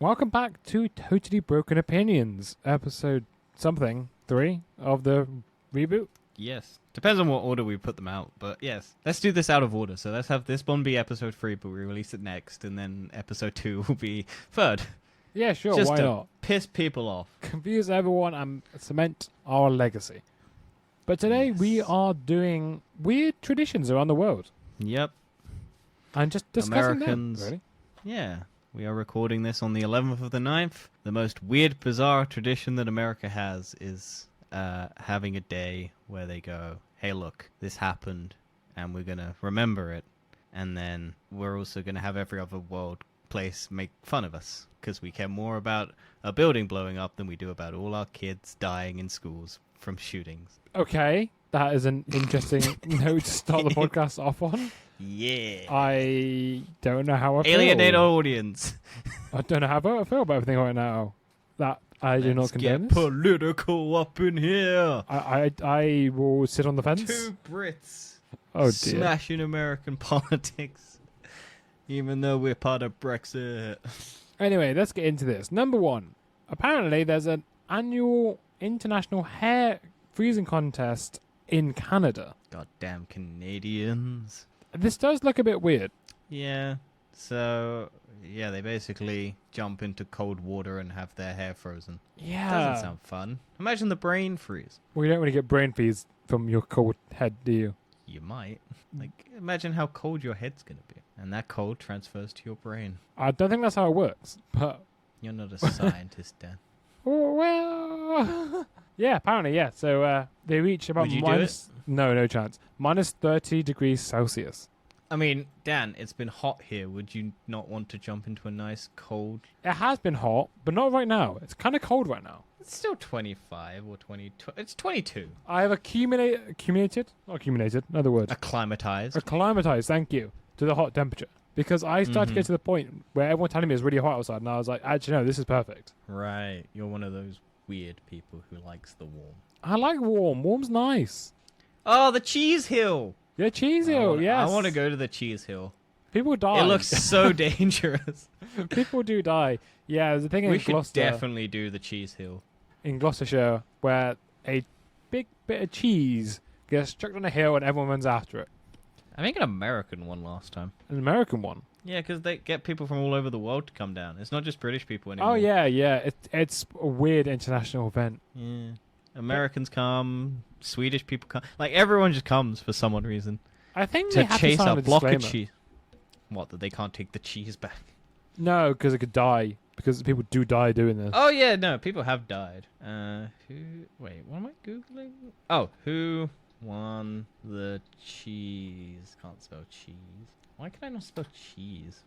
Welcome back to Totally Broken Opinions, episode something 3 of the reboot. Yes. Depends on what order we put them out, but yes. Let's do this out of order. So let's have this one be episode 3, but we release it next, and then episode 2 will be third. Yeah, sure, Just why to not? piss people off. Confuse everyone and cement our legacy. But today we are doing weird traditions around the world. Yep. And just discussing Americans. them, really. Yeah. We are recording this on the 11th of the 9th. The most weird, bizarre tradition that America has is having a day where they go, hey, look, this happened, and we're going to remember it. And then we're also going to have every other world place make fun of us, because we care more about a building blowing up than we do about all our kids dying in schools from shootings. Okay, that is an interesting note to start the podcast off on. Yeah. I don't know how I feel. Alienate our audience. I don't know how I feel about everything right now. That I do not Let's condone get this. political up in here. I will sit on the fence. 2 Brits Oh dear. smashing American politics, even though we're part of Brexit. Anyway, let's get into this. Number 1. Apparently, there's an annual international hair freezing contest in Canada. Goddamn Canadians. This does look a bit weird. Yeah. So, yeah, they basically jump into cold water and have their hair frozen. Yeah. Doesn't sound fun. Imagine the brain freeze. Well, you don't really get brain freeze from your cold head, do you? You might. Like, imagine how cold your head's gonna be. And that cold transfers to your brain. I don't think that's how it works. But, You're not a scientist, Dan. oh, well... yeah, apparently, yeah. So they reach about Would you do minus... No chance. Minus 30 degrees Celsius. I mean, Dan, it's been hot here. Would you not want to jump into a nice cold... It has been hot, but not right now. It's kind of cold right now. It's still 25 or 22. It's 22. I have accumulated, another word. Acclimatized. Acclimatized, thank you, to the hot temperature. Because I started to get to the point where everyone telling me it's really hot outside, and I was like, actually, no, this is perfect. Right. You're one of those weird people who likes the warm. I like warm. Warm's nice. Oh, the cheese hill. Yeah, cheese hill, yes. I want to go to the cheese hill. People die. It looks so dangerous. People do die. Yeah, there's a thing We in should Gloucester, definitely do the cheese hill. in Gloucestershire where a big bit of cheese gets chucked on a hill and everyone runs after it. I think an American one last time. An American one. Yeah, because they get people from all over the world to come down. It's not just British people anymore. Oh, yeah. It's a weird international event. Yeah. Americans come, Swedish people come. Like, everyone just comes for some odd reason. I think they To have chase to sign a a block of disclaimer. cheese. What, that they can't take the cheese back? No, because it could die. Because people do die doing this. Oh, yeah, no, people have died. Wait, what am I Googling? Oh, who won the cheese? Can't spell cheese. Why can I not spell cheese?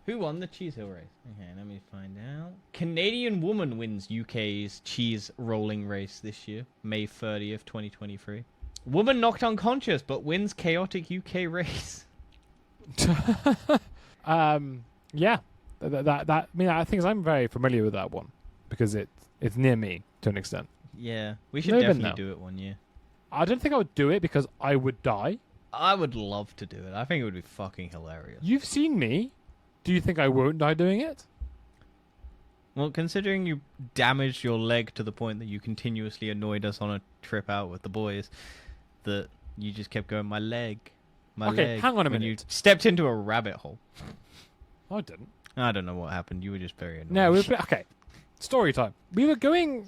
Who won the cheese hill race? Okay, let me find out. Canadian woman wins UK's cheese rolling race this year, May 30th, 2023. Woman knocked unconscious but wins chaotic UK race. Yeah. I mean, I think I'm very familiar with that one. Because it's near me, to an extent. Yeah, we should Never definitely know. do it one year. I don't think I would do it because I would die. I would love to do it. I think it would be fucking hilarious. You've seen me. Do you think I won't die doing it? Well, considering you damaged your leg to the point that you continuously annoyed us on a trip out with the boys, that you just kept going, my leg. Okay, hang on a when minute. you stepped into a rabbit hole. I didn't. I don't know what happened. You were just very annoyed. No, okay. Story time. We were playing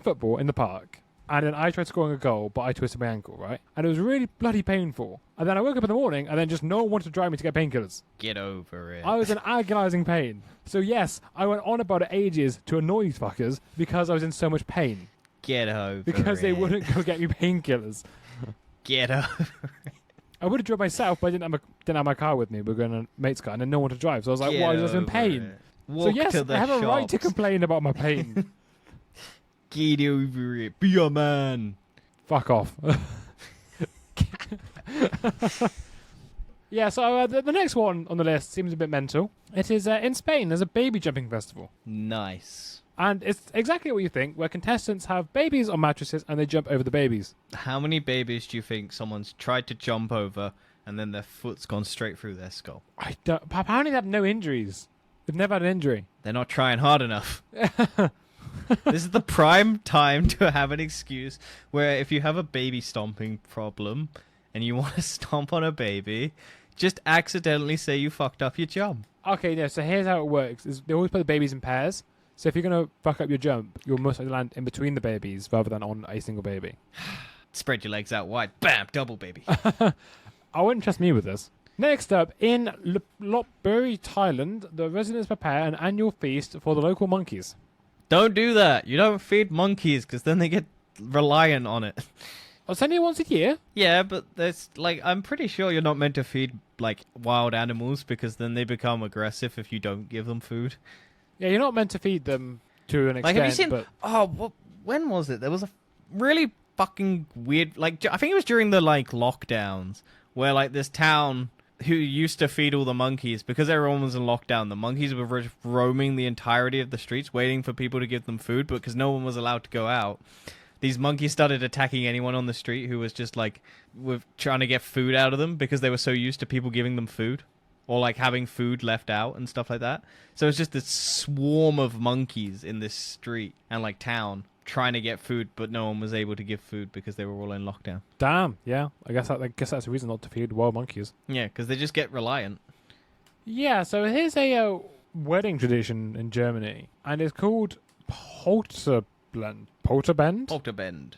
football in the park, and then I tried scoring a goal, but I twisted my ankle, right? And it was really bloody painful. And then I woke up in the morning, and then just no one wanted to drive me to get painkillers. Get over it. I was in agonizing pain. So yes, I went on about it ages to annoy these fuckers because I was in so much pain. Get over Because it. they wouldn't go get me painkillers. Get over it. I would have driven myself, but I didn't have my car with me. We were going in a mate's car, and then no one to drive. So I was like, Get well, I was in over pain. it. Walk So yes, to the I have a right to shops. complain about my pain. Get over it. Be a man. Fuck off. Yeah, so the next one on the list seems a bit mental. It is in Spain. There's a baby jumping festival. Nice. And it's exactly what you think, where contestants have babies on mattresses and they jump over the babies. How many babies do you think someone's tried to jump over and then their foot's gone straight through their skull? Apparently they have no injuries. They've never had an injury. They're not trying hard enough. This is the prime time to have an excuse where if you have a baby stomping problem and you want to stomp on a baby, just accidentally say you fucked up your jump. Okay, no, so here's how it works. Is they always put the babies in pairs. So if you're going to fuck up your jump, you'll most likely land in between the babies rather than on a single baby. Spread your legs out wide. Bam! Double baby. I wouldn't trust me with this. Next up, in Lopburi, Thailand, the residents prepare an annual feast for the local monkeys. Don't do that. You don't feed monkeys because then they get reliant on it. It's only once a year. Yeah, but there's like I'm pretty sure you're not meant to feed like wild animals because then they become aggressive if you don't give them food. Yeah, you're not meant to feed them to an extent. Like, have you seen? But... when was it? There was a really fucking weird. Like, I think it was during the like lockdowns where like this town who used to feed all the monkeys because everyone was in lockdown. The monkeys were roaming the entirety of the streets, waiting for people to give them food, but because no one was allowed to go out. These monkeys started attacking anyone on the street who was just like trying to get food out of them because they were so used to people giving them food or like having food left out and stuff like that. So it's just this swarm of monkeys in this street and like town trying to get food, but no one was able to give food because they were all in lockdown. Damn, yeah. I guess that's a reason not to feed wild monkeys. Yeah, because they just get reliant. Yeah, so here's a wedding tradition in Germany, and it's called Polterbend. Polterbend? Polterbend.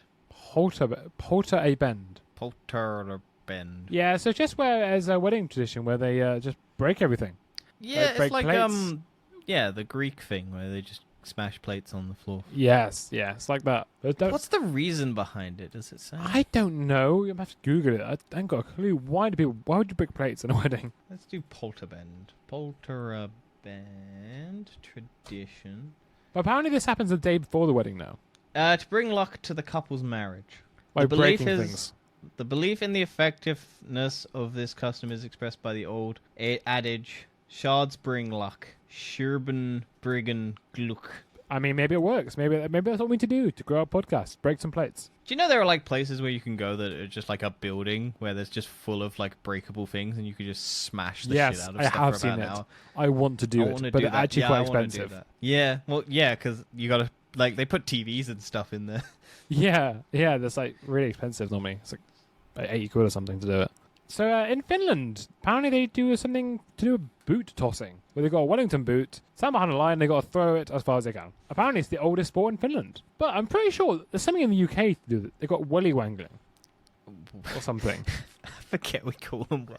Polterbend. Polterbend. Yeah, so just where as a wedding tradition where they just break everything. Yeah, break it's like plates. the Greek thing where they just smash plates on the floor. Yes, it's like that. What's the reason behind it? Does it say? I don't know. You have to Google it. I haven't got a clue. Why would you break plates in a wedding? Let's do Polterbend. Polterbend tradition. But apparently this happens the day before the wedding now. To bring luck to the couple's marriage. By breaking things. The belief in the effectiveness of this custom is expressed by the old adage, shards bring luck. Scherben Briggen Gluck. I mean, maybe it works. Maybe that's what we need to do to grow our podcast. Break some plates. Do you know there are like places where you can go that are just like a building where there's just full of like breakable things and you can just smash the shit out of stuff I have for about seen an hour? I want to do it, but it's actually quite expensive. Yeah, well, yeah, because you gotta like they put TVs and stuff in there. Yeah, that's like really expensive normally. It's like 80 quid or something to do it. So in Finland, apparently they do something to do with boot tossing, where they've got a Wellington boot, stand behind a line, and they've got to throw it as far as they can. Apparently it's the oldest sport in Finland. But I'm pretty sure there's something in the UK to do with it. They've got welly wangling. Or something. I forget we call them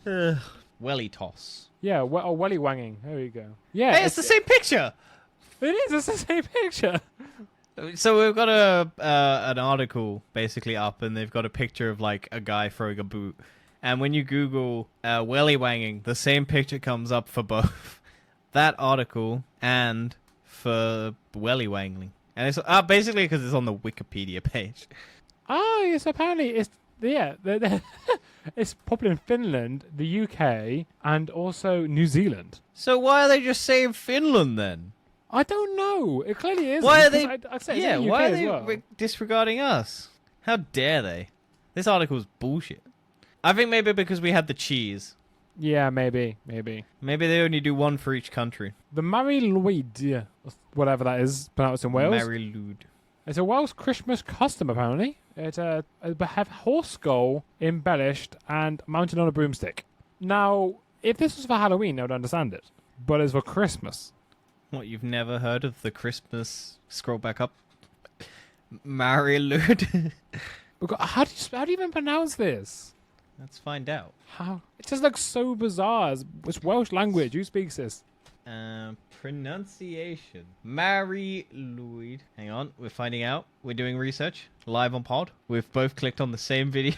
wellies. Welly toss. Yeah, or welly wanging. There you go. Yeah, Hey, it's the same picture! It is, it's the same picture. So we've got an article basically up, and they've got a picture of like a guy throwing a boot. And when you Google welly wanging, the same picture comes up for both that article and for welly wangling. And it's basically because it's on the Wikipedia page. Oh, yes, apparently it's it's popular in Finland, the UK, and also New Zealand. So why are they just saying Finland then? I don't know. It clearly is. Why are they? I'd say Yeah, it's in the UK why are as they well. disregarding us? How dare they? This article is bullshit. I think maybe because we had the cheese. Yeah, maybe. Maybe they only do one for each country. The Mary Lloyd, whatever that is, pronounced in Wales. Mary Lloyd. It's a Welsh Christmas custom, apparently. It's have horse skull embellished and mounted on a broomstick. Now, if this was for Halloween, I would understand it. But it's for Christmas. What, you've never heard of the Christmas... Scroll back up. Mary Lloyd. How do you even pronounce this? Let's find out. How? It just looks so bizarre. It's Welsh language. Who speaks this? Pronunciation. Mary Lloyd. Hang on, we're finding out. We're doing research. Live on pod. We've both clicked on the same video.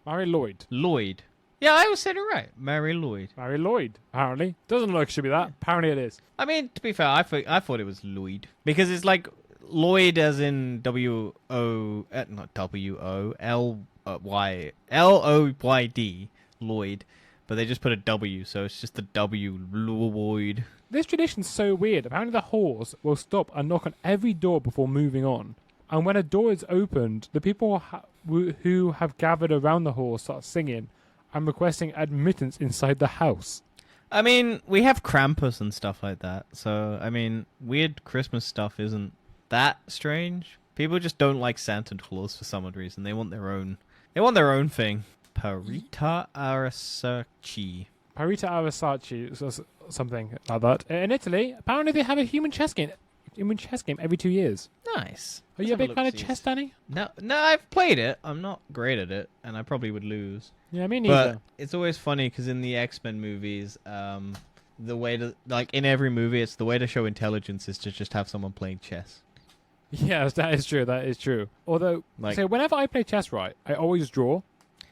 Mary Lloyd. Lloyd. Yeah, I always said it right. Mary Lloyd. Mary Lloyd, apparently. Doesn't look like it should be that. Apparently it is. I mean, to be fair, I thought it was Lloyd. Because it's like Lloyd as in W-O... not W-O. L-O-Y-D. Lloyd. But they just put a W, so it's just the W. Lloyd. This tradition's so weird. Apparently the horse will stop and knock on every door before moving on. And when a door is opened, the people who have gathered around the horse start singing and requesting admittance inside the house. I mean, we have Krampus and stuff like that. So, I mean, weird Christmas stuff isn't that strange. People just don't like Santa Claus for some odd reason. They want their own. They want their own thing. Parita Arasachi. Parita Arasachi, something like that. In Italy, apparently they have a human chess game. Human chess game every 2 years. Nice. Are you a big fan of chess, Danny? No, I've played it. I'm not great at it, and I probably would lose. Yeah, me neither. But it's always funny because in the X-Men movies, the way to like in every movie, it's the way to show intelligence is to just have someone playing chess. Yes, that is true. That is true. Although, Like- so whenever I play chess, right, I always draw.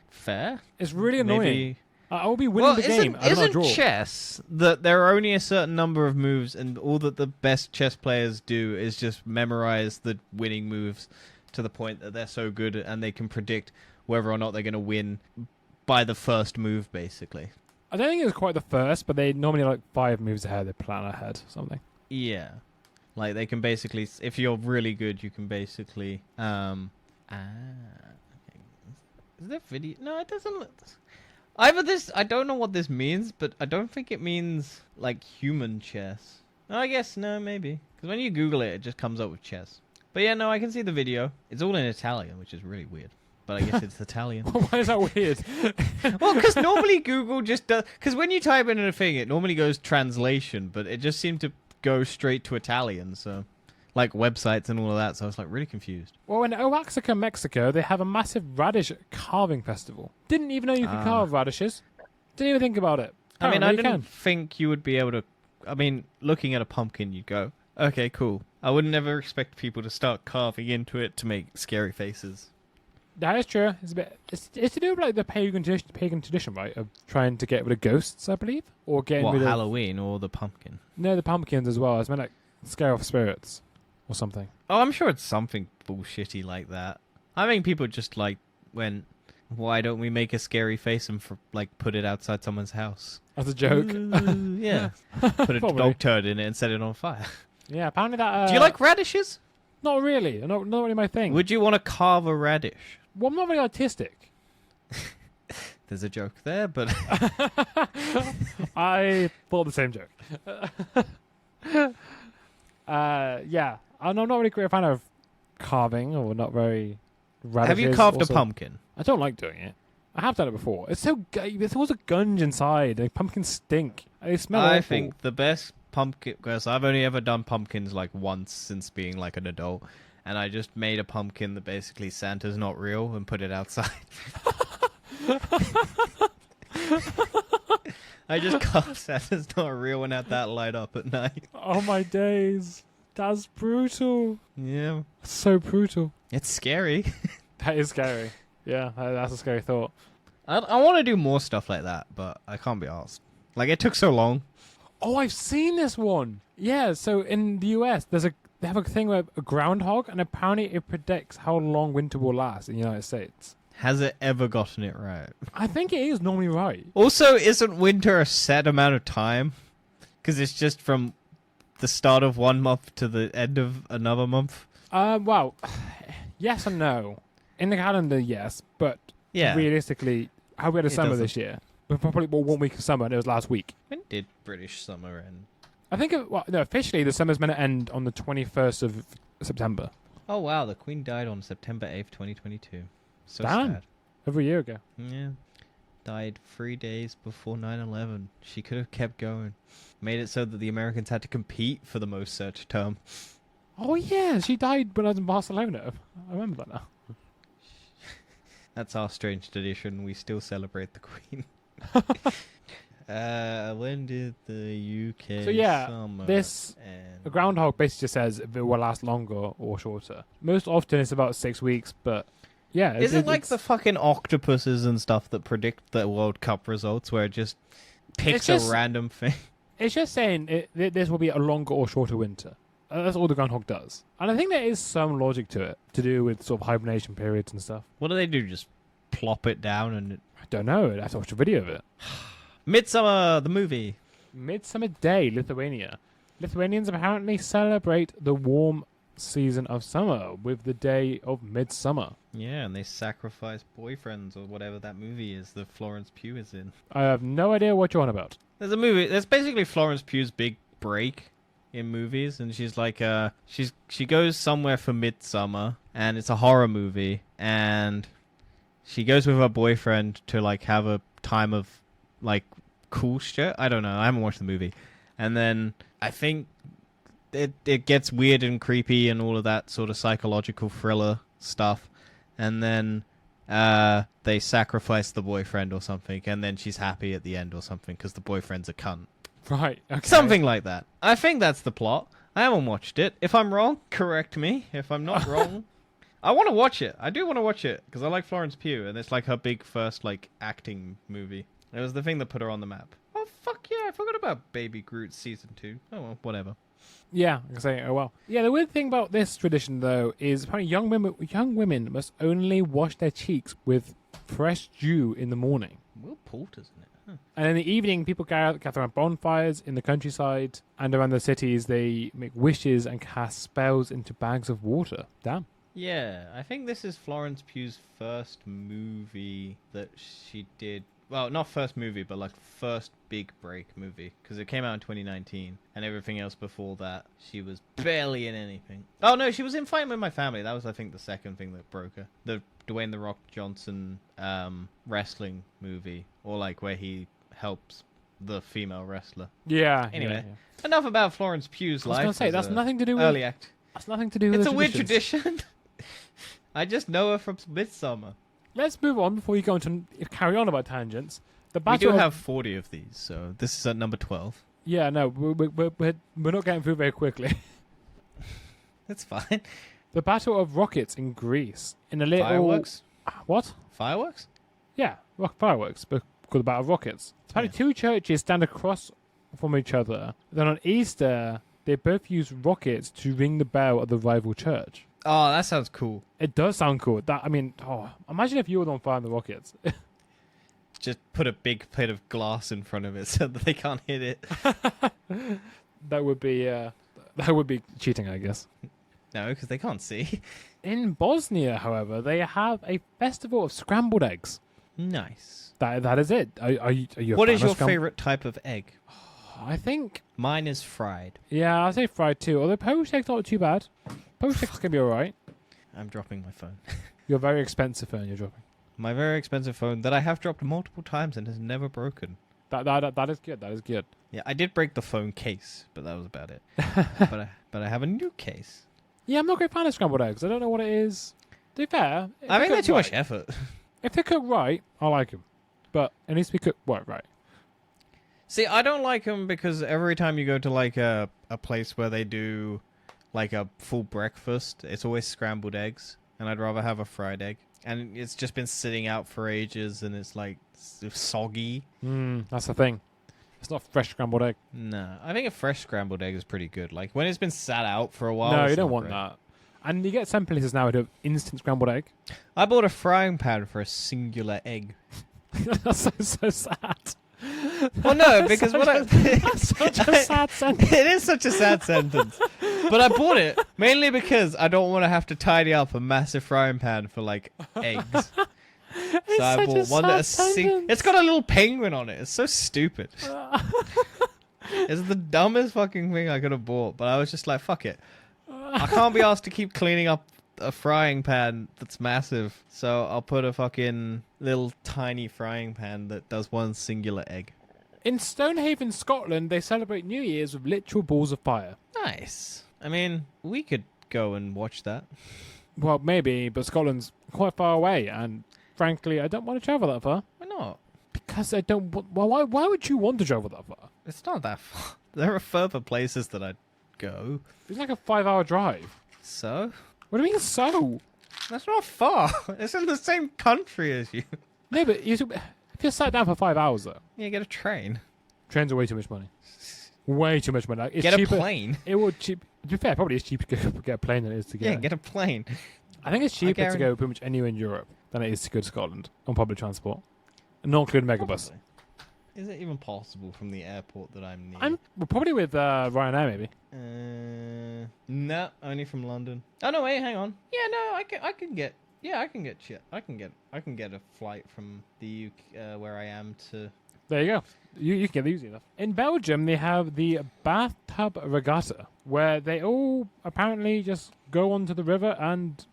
Fair. It's really annoying. Maybe. I will be winning the game. I don't Isn't draw. chess that there are only a certain number of moves, and all that the best chess players do is just memorize the winning moves to the point that they're so good and they can predict whether or not they're going to win by the first move, basically. I don't think it was quite the first, but they normally like 5 moves ahead. They plan ahead, something. Yeah. Like, they can basically, if you're really good, you can basically, okay. Is there video? No, it doesn't look... Either this, I don't know what this means, but I don't think it means, like, human chess. I guess, no, maybe. Because when you Google it, it just comes up with chess. But yeah, no, I can see the video. It's all in Italian, which is really weird. But I guess it's Italian. Why is that weird? Well, because normally Google just does... Because when you type in a thing, it normally goes translation, but it just seemed to go straight to Italian, so... Like websites and all of that, so I was like really confused. Well, in Oaxaca, Mexico, they have a massive radish carving festival. Didn't even know you could carve radishes. Didn't even think about it. I mean, Apparently I you didn't can. think you would be able to... I mean, looking at a pumpkin, you'd go, okay, cool. I would never expect people to start carving into it to make scary faces. That is true. It's a bit. It's to do with like the pagan tradition, right? Of trying to get rid of ghosts, I believe, or getting What, rid of Halloween or the pumpkin? the pumpkins as well. It's meant like scare off spirits or something. Oh, I'm sure it's something bullshitty like that. I think people just like went, why don't we make a scary face and put it outside someone's house? As a joke. Ooh, yeah. Put a Probably. dog turd in it and set it on fire. Yeah, apparently that. Do you like radishes? Not really. Not really my thing. Would you want to carve a radish? Well, I'm not really artistic. There's a joke there, but... I thought the same joke. Yeah, I'm not really a great fan of carving, or not very. Radishes. Have you carved also. a pumpkin? I don't like doing it. I have done it before. It's so there's always a gunge inside. The pumpkins stink. They smell I awful. think the best pumpkin, because I've only ever done pumpkins like once since being like an adult, and I just made a pumpkin that basically Santa's not real and put it outside. I just carved Santa's not real and had that light up at night. Oh my days. That's brutal. Yeah. So brutal. It's scary. That is scary. Yeah, that's a scary thought. I want to do more stuff like that, but I can't be asked. Like, it took so long. Oh, I've seen this one. Yeah, so in the US, they have a thing where a groundhog, and apparently it predicts how long winter will last in the United States. Has it ever gotten it right? I think it is normally right. Also, isn't winter a set amount of time? Because it's just from the start of one month to the end of another month. Well, yes and no. In the calendar, yes, but Yeah. realistically, how we had a It summer doesn't. this year. We probably bought 1 week of summer, and it was last week. When did British summer end? I think, officially, the summer's meant to end on the 21st of September. Oh, wow. The Queen died on September 8th, 2022. So Damn. sad. Over a year ago. Yeah. Died 3 days before 9/11. She could have kept going. Made it so that the Americans had to compete for the most search term. Oh, yeah, she died when I was in Barcelona. I remember that now. That's our strange tradition. We still celebrate the Queen. When did the UK So, yeah, summer this- end? A groundhog basically just says if it will last longer or shorter. Most often it's about 6 weeks, but yeah. Is it like it's- the fucking octopuses and stuff that predict the World Cup results, where it just picks just- a random thing? It's just saying this will be a longer or shorter winter. That's all the groundhog does. And I think there is some logic to it, to do with sort of hibernation periods and stuff. What do? Just plop it down and... I don't know. I have to watch a video of it. Midsummer, the movie. Midsummer Day, Lithuania. Lithuanians apparently celebrate the warm season of summer with the day of midsummer. Yeah, and they sacrifice boyfriends or whatever that movie is that Florence Pugh is in. I have no idea what you're on about. There's a movie. There's basically Florence Pugh's big break in movies, and she's like, she goes somewhere for midsummer, and it's a horror movie, and she goes with her boyfriend to like have a time of like cool shit. I don't know. I haven't watched the movie, and then I think it gets weird and creepy and all of that sort of psychological thriller stuff, and then they sacrifice the boyfriend or something, and then she's happy at the end or something because the boyfriend's a cunt. Right. Okay. Something like that. I think that's the plot. I haven't watched it. If I'm wrong, correct me. If I'm not wrong, I want to watch it. I do want to watch it because I like Florence Pugh, and it's like her big first like acting movie. It was the thing that put her on the map. Oh fuck yeah! I forgot about Baby Groot season 2. Oh well, whatever. Yeah, I can say, oh well. Yeah, the weird thing about this tradition, though, is apparently young women must only wash their cheeks with fresh dew in the morning. Will Poulter's in it. Huh. And in the evening, people gather around bonfires in the countryside and around the cities. They make wishes and cast spells into bags of water. Damn. Yeah, I think this is Florence Pugh's first movie that she did. Well, not first movie, but like first big break movie. Because it came out in 2019. And everything else before that, she was barely in anything. Oh, no, she was in Fighting With My Family. That was, I think, the second thing that broke her. The Dwayne The Rock Johnson wrestling movie. Or like where he helps the female wrestler. Yeah. Anyway, yeah. Enough about Florence Pugh's life. I was going to say, that's nothing to do with... Early act. That's nothing to do with It's the a weird traditions. tradition. I just know her from Midsummer. Let's move on before you go into carry on about tangents. The We battle do have 40 of these, so this is at number 12. Yeah, no, we're not getting through very quickly. That's fine. The Battle of Rockets in Greece. In a little... Fireworks? What? Fireworks? Yeah, fireworks, but called the Battle of Rockets. Apparently, two churches stand across from each other. Then on Easter, they both use rockets to ring the bell of the rival church. Oh, that sounds cool. It does sound cool. Imagine if you were on fire in the rockets. Just put a big plate of glass in front of it so that they can't hit it. That would be cheating, I guess. No, because they can't see. In Bosnia, however, they have a festival of scrambled eggs. Nice. That is it. Are you a What fan is of your favorite type of egg? I think... Mine is fried. Yeah, I'd say fried too. Although poached eggs not too bad. Poached eggs can be alright. I'm dropping my phone. Your very expensive phone you're dropping. My very expensive phone that I have dropped multiple times and has never broken. That is good. That is good. Yeah, I did break the phone case, but that was about it. but I have a new case. Yeah, I'm not a great fan of scrambled eggs. I don't know what it is. To be fair, I think they're too much effort. If they're cooked right, I like them. But it needs to be cooked right. See, I don't like them because every time you go to like a place where they do like a full breakfast, it's always scrambled eggs, and I'd rather have a fried egg. And it's just been sitting out for ages, and it's like soggy. That's the thing. It's not fresh scrambled egg. No, I think a fresh scrambled egg is pretty good. Like when it's been sat out for a while. No, it's you don't not want great. that. And you get some places now who do instant scrambled egg. I bought a frying pan for a singular egg. That's so sad. Well, no, because that's such a sad sentence. It is such a sad sentence. But I bought it mainly because I don't want to have to tidy up a massive frying pan for like eggs. So I bought one that's it's got a little penguin on it. It's so stupid. It's the dumbest fucking thing I could have bought, but I was just like, fuck it. I can't be asked to keep cleaning up a frying pan that's massive, so I'll put a fucking little tiny frying pan that does one singular egg. In Stonehaven, Scotland, they celebrate New Year's with literal balls of fire. Nice. I mean, we could go and watch that. Well, maybe, but Scotland's quite far away, and frankly, I don't want to travel that far. Why not? Because I don't... Well, why would you want to travel that far? It's not that far. There are further places that I'd go. It's like a 5-hour drive. So? What do you mean, so? That's not far. It's in the same country as you. No, but if you're sat down for 5 hours, though... Yeah, get a train. Trains are way too much money. Way too much money. Like, it's get cheaper, a plane. It would cheap. To be fair, probably it's cheaper to get a plane than it is to get... Yeah, get a plane. I think it's cheaper to go pretty much anywhere in Europe than it is to go to Scotland on public transport. Not including Megabus. Probably. Is it even possible from the airport that I'm near? Probably with Ryanair, maybe. No, only from London. Oh no, wait, hang on. Yeah, no, I can get shit. I can get a flight from the UK, where I am to. There you go. You can get these enough. In Belgium, they have the bathtub regatta, where they all apparently just go onto the river and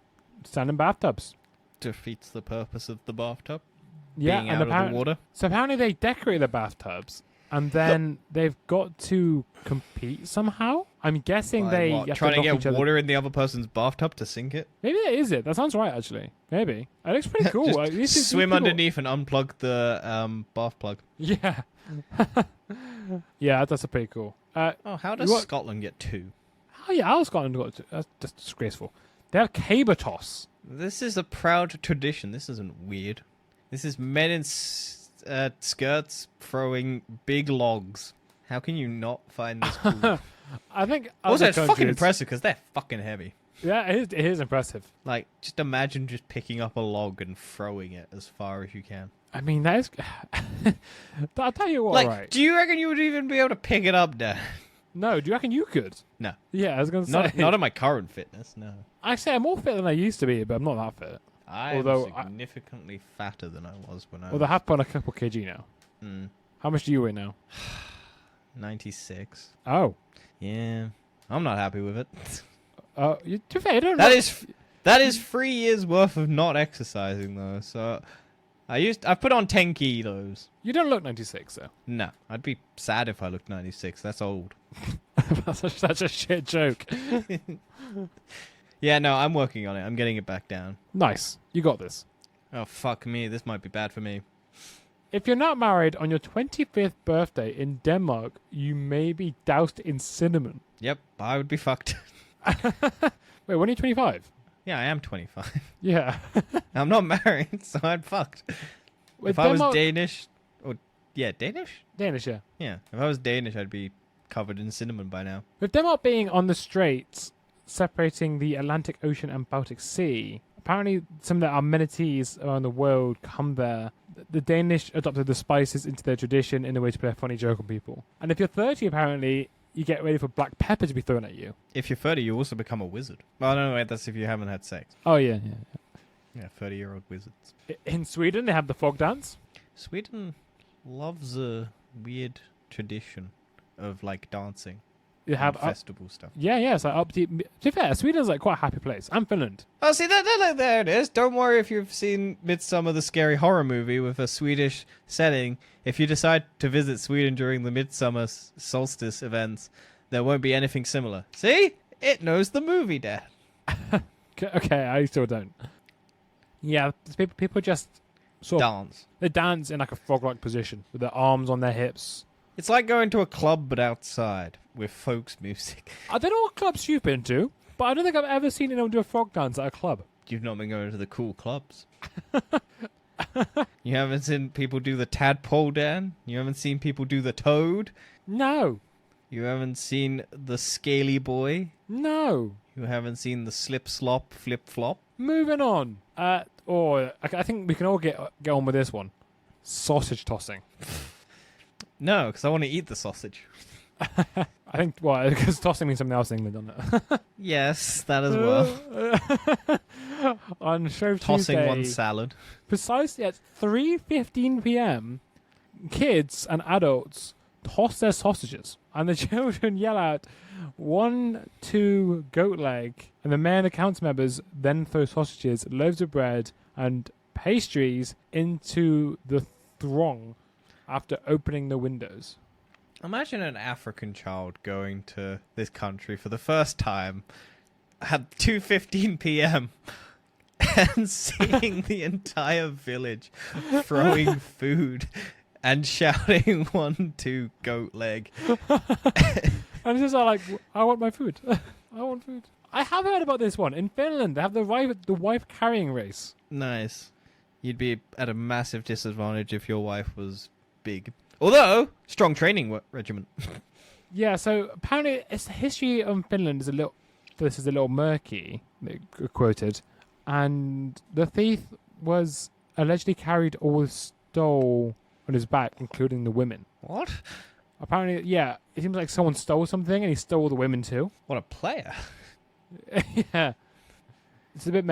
stand in bathtubs. Defeats the purpose of the bathtub. Yeah, Being and out of the water. So apparently they decorate the bathtubs, and then they've got to compete somehow. I'm guessing Like they what, have trying to knock get each other- water in the other person's bathtub to sink it. Maybe that is it. That sounds right, actually. Maybe it looks pretty cool. Just Like, these swim people- underneath and unplug the bath plug. Yeah, yeah, that's a pretty cool. Oh, how does What- Scotland get 2? Oh yeah, how Scotland got to, that's just disgraceful. They have caber toss. This is a proud tradition. This isn't weird. This is men in skirts throwing big logs. How can you not find this cool? I think. Also, other it's fucking countries- impressive because they're fucking heavy. Yeah, it is impressive. Like, just imagine just picking up a log and throwing it as far as you can. I mean, that is. I'll tell you what, Like, right? do you reckon you would even be able to pick it up, Dan? No, do you reckon you could? No. Yeah, I was gonna say. Not at my current fitness, no. I say I'm more fit than I used to be, but I'm not that fit. I'm Although significantly fatter than I was when I Well, I have put on a couple kg now. was How much do you weigh now? 96. Oh, Yeah, I'm not happy with it. to be fair, I don't know. That is 3 years worth of not exercising though. So I put on 10 kilos. You don't look 96 though. No, I'd be sad if I looked 96. That's old. That's such a shit joke. Yeah, no, I'm working on it. I'm getting it back down. Nice, you got this. Oh fuck me, this might be bad for me. If you're not married on your 25th birthday in Denmark, you may be doused in cinnamon. Yep, I would be fucked. Wait, when are you 25? Yeah, I am 25. Yeah. I'm not married, so I'm fucked. With If I was Denmark- Danish, or yeah, Danish? Danish, yeah. Yeah, if I was Danish, I'd be covered in cinnamon by now. With Denmark being on the straits separating the Atlantic Ocean and Baltic Sea, apparently some of the amenities around the world come there. The Danish adopted the spices into their tradition in a way to play a funny joke on people. And if you're 30, apparently, you get ready for black pepper to be thrown at you. If you're 30, you also become a wizard. Well, no, wait, that's if you haven't had sex. Oh, yeah, yeah. Yeah, 30-year-old wizards. In Sweden, they have the fog dance. Sweden loves a weird tradition of, like, dancing. You have... and festival stuff. yeah, so upbeat... To be fair, Sweden's like quite a happy place. And Finland. Oh, see, there it is. Don't worry if you've seen Midsummer, the scary horror movie with a Swedish setting. If you decide to visit Sweden during the Midsummer solstice events, there won't be anything similar. See? It knows the movie, Dad. Okay, I still don't. Yeah, people just sort of... Dance. They dance in like a frog-like position with their arms on their hips. It's like going to a club but outside with folks music. I don't know what clubs you've been to, but I don't think I've ever seen anyone do a frog dance at a club. You've not been going to the cool clubs. You haven't seen people do the tadpole, Dan? You haven't seen people do the toad? No. You haven't seen the scaly boy? No. You haven't seen the slip slop flip flop? Moving on. I think we can all get on with this one. Sausage tossing. No, because I want to eat the sausage. I think, well, because tossing means something else in England, doesn't it? Yes, that as well. On Shrove Tossing Tuesday, one salad. precisely at 3:15 p.m., kids and adults toss their sausages, and the children yell out, 1, 2, goat leg, and the mayor and the council members then throw sausages, loaves of bread, and pastries into the throng after opening the windows. Imagine an African child going to this country for the first time at 2:15 p.m. and seeing the entire village throwing food and shouting 1, 2, goat leg. And it's just like, I want my food. I want food. I have heard about this one. In Finland, they have the wife carrying race. Nice. You'd be at a massive disadvantage if your wife was big. Although, strong training regiment. Yeah, so apparently the history of Finland is a little murky, quoted, and the thief was allegedly carried or stole on his back, including the women. What? Apparently, yeah, it seems like someone stole something and he stole the women too. What a player. Yeah. It's a bit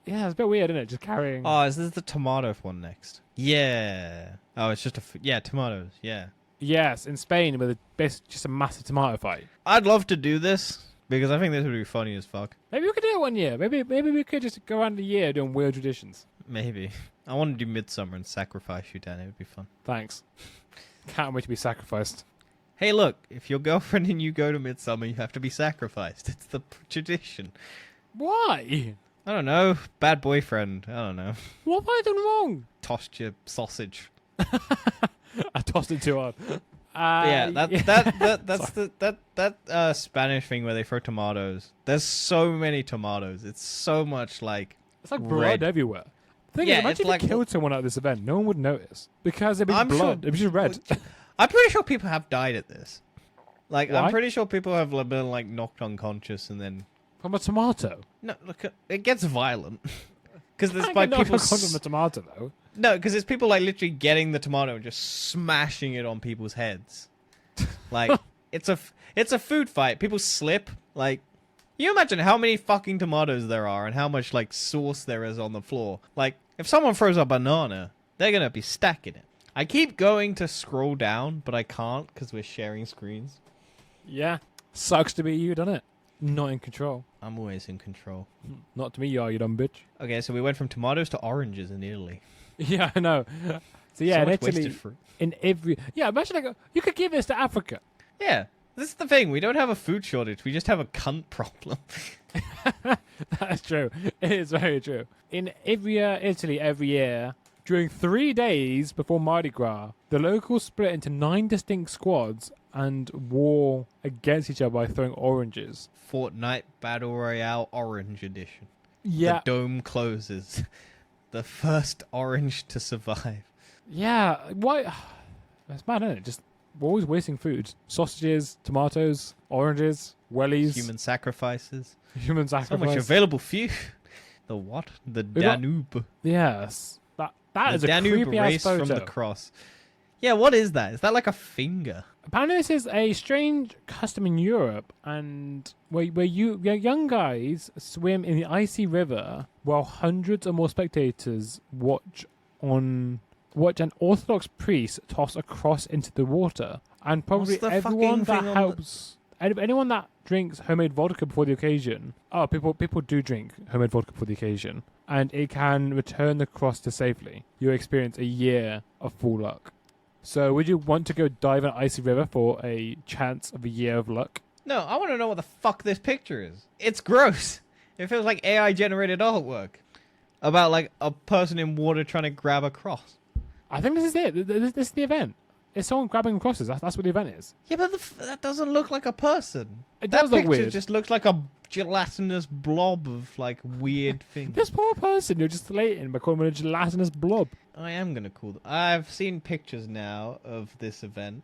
Yeah, it's a bit weird, isn't it? Just carrying. Oh, is this the tomato one next? Yeah. Oh, it's just yeah, tomatoes. Yeah. Yes, in Spain, with basically just a massive tomato fight. I'd love to do this because I think this would be funny as fuck. Maybe we could do it one year. Maybe we could just go around the year doing weird traditions. Maybe. I want to do Midsummer and sacrifice you, Danny. It would be fun. Thanks. Can't wait to be sacrificed. Hey, look, if your girlfriend and you go to Midsummer, you have to be sacrificed. It's the tradition. Why? I don't know. Bad boyfriend. I don't know. What have I done wrong? Tossed your sausage. I tossed it too hard. Yeah, that's that Spanish thing where they throw tomatoes. There's so many tomatoes. It's so much like It's like red. blood everywhere. The thing Yeah, is, imagine it's if like- you killed someone at this event, no one would notice because it'd be I'm sure- blood. It'd be just red. I'm pretty sure people have died at this. Like, Why? I'm pretty sure people have been like knocked unconscious and then From a tomato. no, look, it gets violent because there's I like can people. knock from a tomato though. No, because it's people like literally getting the tomato and just smashing it on people's heads. Like it's a food fight. People slip. Like, you imagine how many fucking tomatoes there are and how much like sauce there is on the floor. Like, if someone throws a banana, they're gonna be stacking it. I keep going to scroll down, but I can't because we're sharing screens. Yeah. Sucks to be you, doesn't it? Not in control. I'm always in control. Not to me, you are, you dumb bitch. Okay, so we went from tomatoes to oranges in Italy. Yeah, I know. So yeah, so in much Italy, wasted fruit. in every imagine like you could give this to Africa. Yeah, this is the thing. We don't have a food shortage. We just have a cunt problem. That's true. It is very true. In Italy, every year, during 3 days before Mardi Gras, the locals split into 9 distinct squads and war against each other by throwing oranges. Fortnite Battle Royale Orange Edition. Yeah, The dome closes. The first orange to survive. yeah. Why? That's mad, isn't it? Just we're always wasting food. Sausages, tomatoes, oranges, wellies, Human sacrifices. human So sacrifice. much available for you. The what? The We got- Danube. Yes, that The is a Danube creepy ass race photo. from the cross. Yeah, what is that? Is that like a finger? Apparently, this is a strange custom in Europe, and where young guys swim in the icy river while hundreds or more spectators watch an Orthodox priest toss a cross into the water, and probably What's the everyone fucking that thing on helps. Anyone that drinks homemade vodka before the occasion. Oh, people do drink homemade vodka before the occasion, and it can return the cross to safely. You experience a year of full luck. So, would you want to go dive in an icy river for a chance of a year of luck? No, I want to know what the fuck this picture is. It's gross. It feels like AI generated artwork about like a person in water trying to grab a cross. I think this is it. This is the event. It's someone grabbing crosses. That's what the event is. Yeah, but that doesn't look like a person. It That does look picture weird. just looks like a gelatinous blob of like weird things. This poor person you're just slating by calling him a gelatinous blob. I am gonna call them. I've seen pictures now of this event.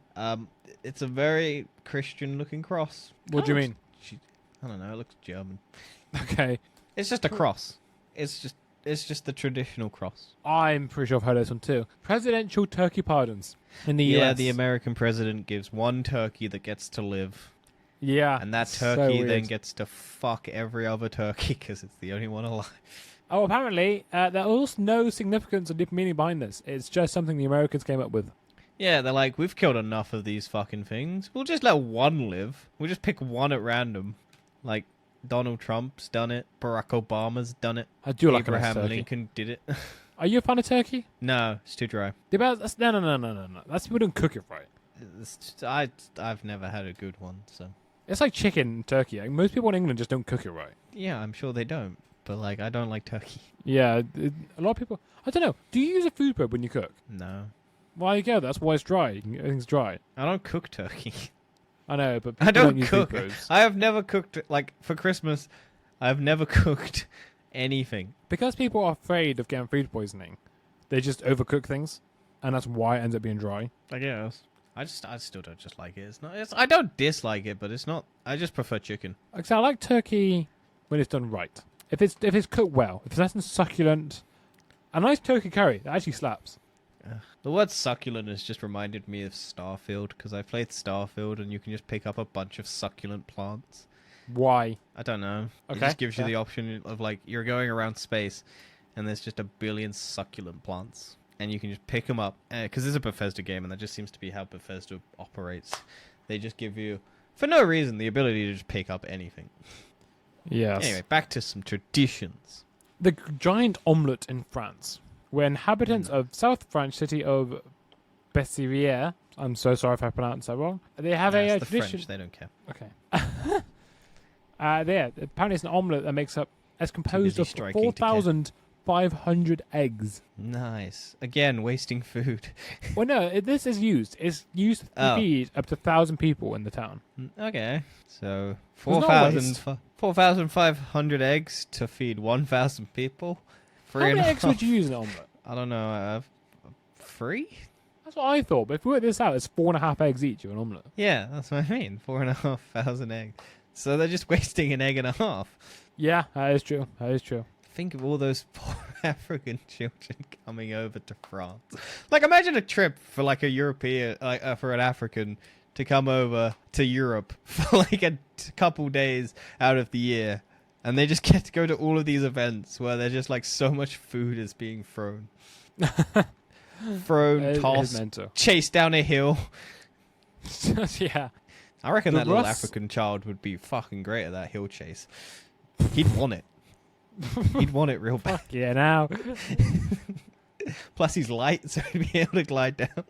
It's a very Christian-looking cross. What do you mean? I don't know. It looks German. Okay. It's just a cross. It's just the traditional cross. I'm pretty sure I've heard of this one too. Presidential turkey pardons in the Yeah, US. the American president gives one turkey that gets to live, Yeah. and that so turkey then weird. gets to fuck every other turkey because it's the only one alive. Oh, apparently, there's no significance or deep meaning behind this. It's just something the Americans came up with. Yeah, they're like, we've killed enough of these fucking things. We'll just let one live. We'll just pick one at random. Like, Donald Trump's done it. Barack Obama's done it. I do like a nice Abraham turkey. Lincoln did it. Are you a fan of turkey? No, it's too dry. No. That's people don't cook it right. I've never had a good one, so... It's like chicken and turkey. Like, most people in England just don't cook it right. Yeah, I'm sure they don't. But, like, I don't like turkey. Yeah, a lot of people... I don't know. Do you use a food probe when you cook? No. Well, you go. That's why it's dry. Everything's dry. I don't cook turkey. I know, but I people don't use cook. food probes. I have never cooked, like, for Christmas, I've never cooked anything. Because people are afraid of getting food poisoning, they just overcook things, and that's why it ends up being dry. I guess. I still don't just like it. I don't dislike it, but it's not. I just prefer chicken. Like, so I like turkey when it's done right. If it's cooked well, if it's nice and succulent, a nice turkey curry that actually slaps. The word succulent has just reminded me of Starfield because I played Starfield and you can just pick up a bunch of succulent plants. Why? I don't know. It Okay, just gives you fair. the option of like you're going around space, and there's just a billion succulent plants, and you can just pick them up. Because it's a Bethesda game, and that just seems to be how Bethesda operates. They just give you, for no reason, the ability to just pick up anything. Yes. Anyway, back to some traditions. The giant omelette in France, where inhabitants of South French city of Bessirière, I'm so sorry if I pronounced that wrong. They have Nah, a it's the tradition. French, they don't care. Okay. There, apparently it's an omelette that makes up, as composed busy of striking to care. 4,500 eggs. Nice. Again, wasting food. Well, no, this is used. It's used to Oh. feed up to 1,000 people in the town. Okay. So, There's no 4,500 eggs to feed 1,000 people. How many eggs would you use in an omelette? I don't know. 3? That's what I thought, but if we work this out, it's 4.5 eggs each of an omelette. Yeah, that's what I mean. 4,500 eggs. So they're just wasting an egg and a half. Yeah, that is true. That is true. Think of all those poor African children coming over to France. Like, imagine a trip for like a European, for an African to come over to Europe for like a couple days out of the year, and they just get to go to all of these events where there's just like so much food is being thrown, It is tossed, mental. chased down a hill. Yeah. I reckon The that little Russ- African child would be fucking great at that hill chase. He'd want it. He'd want it real bad. Fuck yeah, now. Plus, he's light, so he'd be able to glide down.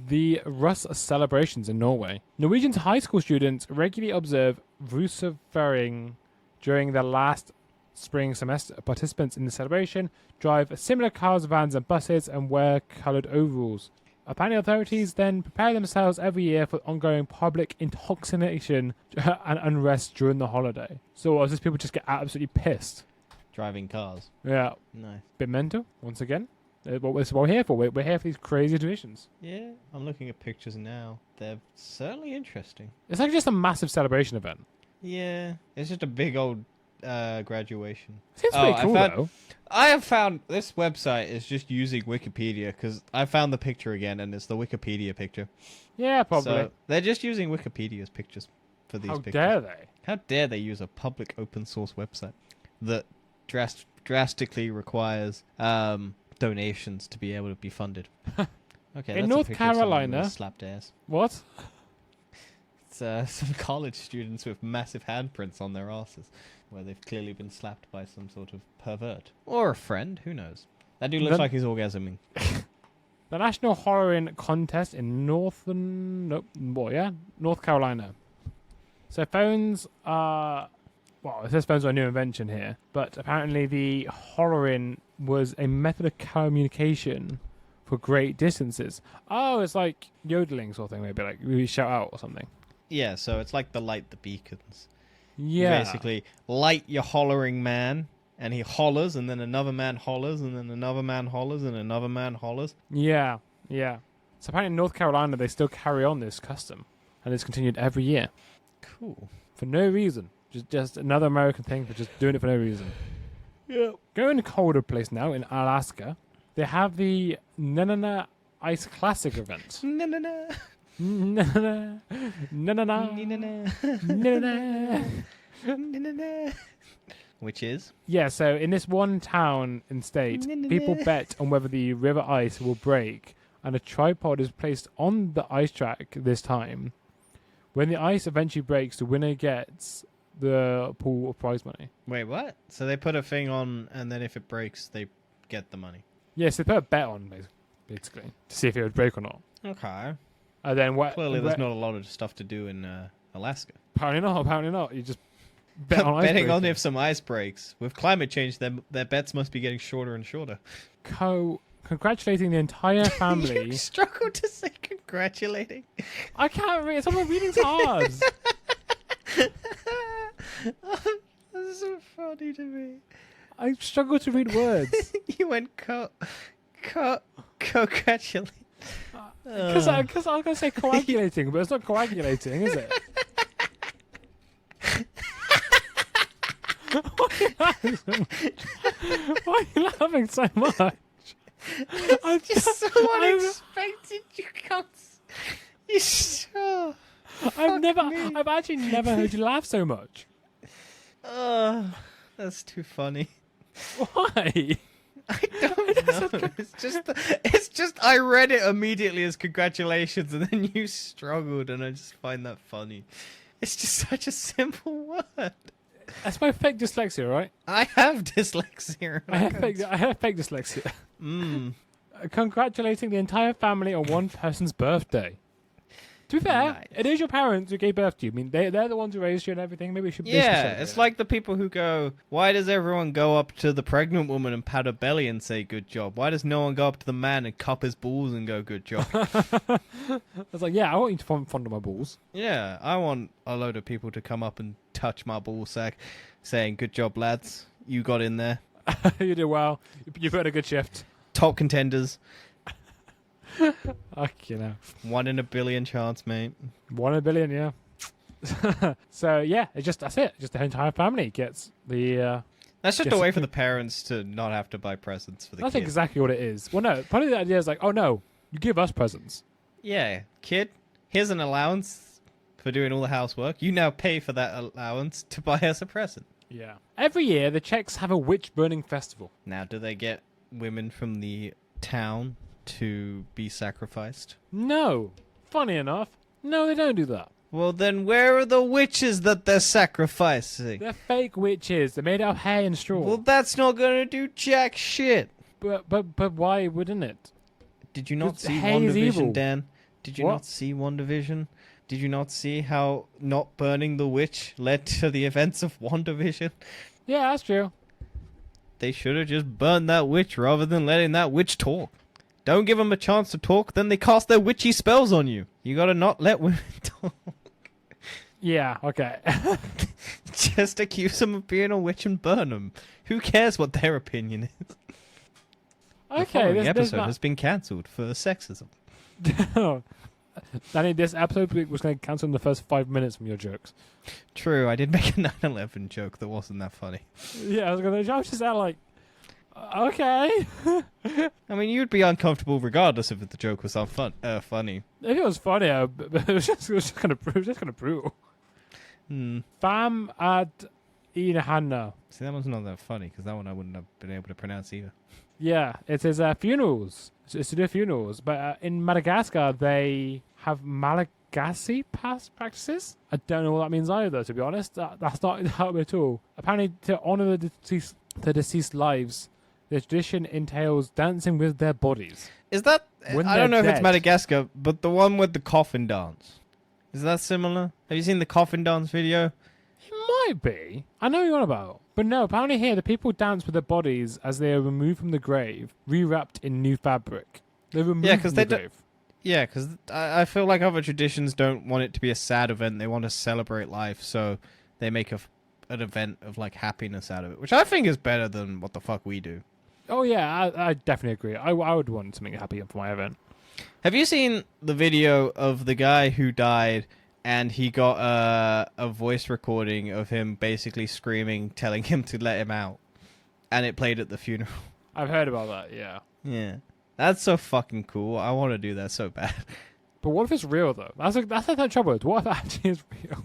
The Russ celebrations in Norway. Norwegian high school students regularly observe Russerfering during their last spring semester. Participants in the celebration drive similar cars, vans, and buses and wear coloured overalls. Apparently, authorities then prepare themselves every year for ongoing public intoxication and unrest during the holiday. So, as people just get absolutely pissed. Driving cars. Yeah, Nice. bit mental once again. What we're here for. We're here for these crazy traditions. Yeah, I'm looking at pictures now. They're certainly interesting. It's like just a massive celebration event. Yeah, it's just a big old graduation. Seems Oh, pretty cool though. I have found this website is just using Wikipedia because I found the picture again, and it's the Wikipedia picture. Yeah, probably. So they're just using Wikipedia's pictures for these How pictures. dare they? How dare they use a public open source website that drastically requires donations to be able to be funded? Okay, In that's North a picture of someone with a Carolina- slapped ass. What? It's some college students with massive handprints on their asses, where they've clearly been slapped by some sort of pervert or a friend. Who knows? That dude looks Then- like he's orgasming. The National Hollering Contest in North Carolina. So phones are, well, it says phones are a new invention here, but apparently the hollering was a method of communication for great distances. Oh, it's like yodeling sort of thing, maybe like we shout out or something. Yeah, so it's like the light the beacons. Yeah. You basically light your hollering man, and he hollers, and then another man hollers, and then another man hollers, and another man hollers. Yeah, yeah. So apparently in North Carolina they still carry on this custom, and it's continued every year Cool. for no reason. Just another American thing for just doing it for no reason. Yeah. Going to a colder place now in Alaska, they have the Nanana Ice Classic event. Na na na. Nanana, nanana, Na na nanana. na. Which is? Yeah, so in this one town and state, people bet on whether the river ice will break, and a tripod is placed on the ice track this time. When the ice eventually breaks, the winner gets the pool of prize money. Wait, what? So they put a thing on, and then if it breaks, they get the money. Yes, they put a bet on, basically, to see if it would break or not. Okay. And then what? Clearly, there's not a lot of stuff to do in Alaska. Apparently not. Apparently not. You just bet on ice Betting on breaking. if some ice breaks. With climate change, their bets must be getting shorter and shorter. Congratulating the entire You family. struggle to say congratulating. I can't read. Some of the reading's hard. That's so funny to me. I struggle to read words. You went congratulate. Because I was going to say coagulating, but it's not coagulating, is it? Why are you laughing so much? It's just so unexpected. You can't. You so. I've actually never heard you laugh so much. That's too funny. Why? I don't know. It's just I read it immediately as congratulations, and then you struggled, and I just find that funny. It's just such a simple word. That's my fake dyslexia, right? I have dyslexia. I have fake dyslexia. Mm. Congratulating the entire family on one person's birthday. To be fair, Nice. it is your parents who gave birth to you. I mean, they're the ones who raised you and everything. Maybe we should. Yeah, it's like the people who go, why does everyone go up to the pregnant woman and pat her belly and say good job? Why does no one go up to the man and cup his balls and go good job? I was like, yeah, I want you to fondle my balls. Yeah, I want a load of people to come up and touch my ball sack saying good job, lads. You got in there. You did well. You put in a good shift. Top contenders. Okay, now 1 in a billion chance, mate. 1 in a billion, yeah. So yeah, that's it. Just the entire family gets the. That's just Yes, a way it for could- the parents to not have to buy presents for the That's kid. exactly what it is. Well, no, probably the idea is like, oh no, you give us presents. Yeah, kid, here's an allowance for doing all the housework. You now pay for that allowance to buy us a present. Yeah. Every year, the Czechs have a witch burning festival. Now, do they get women from the town to be sacrificed? No. Funny enough, no, they don't do that. Well, then where are the witches that they're sacrificing? They're fake witches. They're made out of hay and straw. Well, that's not gonna do jack shit. But why wouldn't it? Did you not Because see hay is evil. WandaVision, Dan? Did you What? not see WandaVision? Did you not see how not burning the witch led to the events of WandaVision? Yeah, that's true. They should have just burned that witch rather than letting that witch talk. Don't give them a chance to talk, then they cast their witchy spells on you. You gotta not let women talk. Yeah, okay. Just accuse them of being a witch and burn them. Who cares what their opinion is? The Okay, following there's episode not... has been cancelled for sexism. Danny, this episode was going to cancel in the first 5 minutes from your jokes. True, I did make a 9/11 joke that wasn't that funny. Yeah, I was just there like, okay. I mean, you'd be uncomfortable regardless if the joke was funny. If it was funny, but it was just kind of brutal. Fam ad Inahanna. See, that one's not that funny because that one I wouldn't have been able to pronounce either. Yeah, it is funerals. It's to do with funerals. But in Madagascar, they have Malagasy past practices. I don't know what that means either, to be honest. That's not help me at all. Apparently, to honour the deceased lives, the tradition entails dancing with their bodies. Is that... When I don't know they're if it's dead. Madagascar, but the one with the coffin dance. Is that similar? Have you seen the coffin dance video? It might be. I know what you're on about. But no, apparently here, the people dance with their bodies as they are removed from the grave, rewrapped in new fabric. They're removed Yeah, from 'cause the they grave. Yeah, because I feel like other traditions don't want it to be a sad event. They want to celebrate life, so they make an event of like happiness out of it, which I think is better than what the fuck we do. Oh yeah, I definitely agree. I would want something happy for my event. Have you seen the video of the guy who died and he got a voice recording of him basically screaming, telling him to let him out, and it played at the funeral? I've heard about that, yeah. Yeah, that's so fucking cool. I want to do that so bad. But what if it's real though? That's the trouble. What if it actually is real?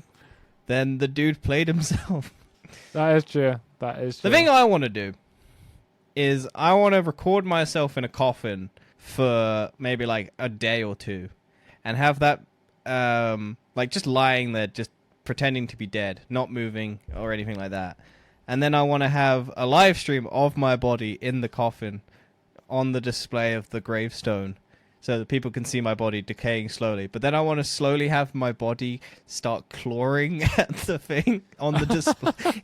Then the dude played himself. That is true. That is true. The thing I want to do is I want to record myself in a coffin for maybe like a day or two and have that like just lying there, just pretending to be dead, not moving or anything like that. And then I want to have a live stream of my body in the coffin on the display of the gravestone so that people can see my body decaying slowly. But then I want to slowly have my body start clawing at the thing on the display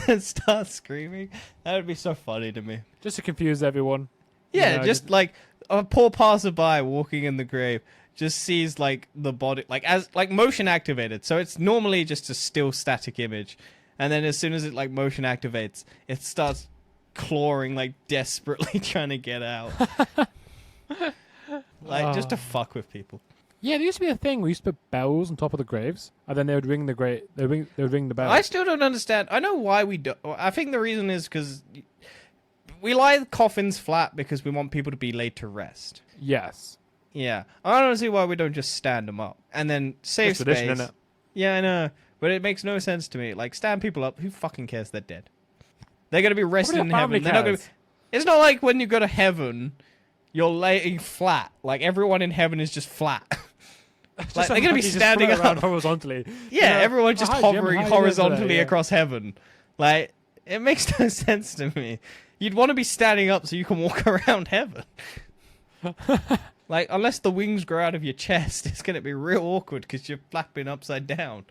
and start screaming. That would be so funny to me. Just to confuse everyone. Yeah, You know, just like a poor passerby walking in the grave just sees like the body as motion activated. So it's normally just a still static image. And then as soon as it like motion activates, it starts clawing like desperately trying to get out. Like just to fuck with people. Yeah, there used to be a thing where you used to put bells on top of the graves, and then they would ring the they would ring the bell. I still don't understand. I know why we do. I think the reason is because we lie the coffins flat because we want people to be laid to rest. Yes. Yeah, I don't see why we don't just stand them up and then save It's tradition, space. innit? Yeah, I know, but it makes no sense to me. Like, stand people up. Who fucking cares? They're dead. They're gonna be resting Probably in the family heaven. They're not gonna. cares. It's not like when you go to heaven, you're laying flat. Like everyone in heaven is just flat. Just Like, they're gonna be just standing float around up. horizontally. Yeah, You know, everyone's just "Oh, hi, Jim, hovering how you doing horizontally today?" Yeah. across heaven. Like, it makes no sense to me. You'd want to be standing up so you can walk around heaven. Like, unless the wings grow out of your chest, it's going to be real awkward because you're flapping upside down.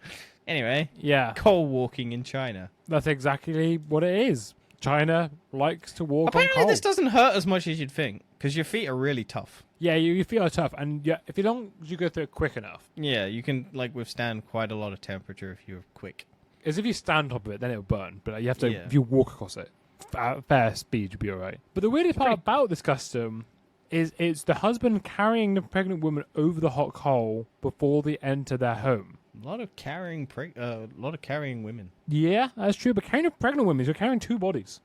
Anyway, Yeah, coal walking in China. that's exactly what it is. China likes to walk on Apparently, coal. this doesn't hurt as much as you'd think because your feet are really tough. Yeah, you feel tough, and yeah, if you don't, you go through it quick enough. Yeah, you can like withstand quite a lot of temperature if you're quick. Is if you stand on top of it, then it'll burn. But you have to, Yeah. if you walk across it, at fair speed, you'll be alright. But the weirdest part pretty- about this custom is it's the husband carrying the pregnant woman over the hot coal before they enter their home. A lot of carrying, carrying women. Yeah, that's true. But carrying a pregnant woman, you're carrying two bodies.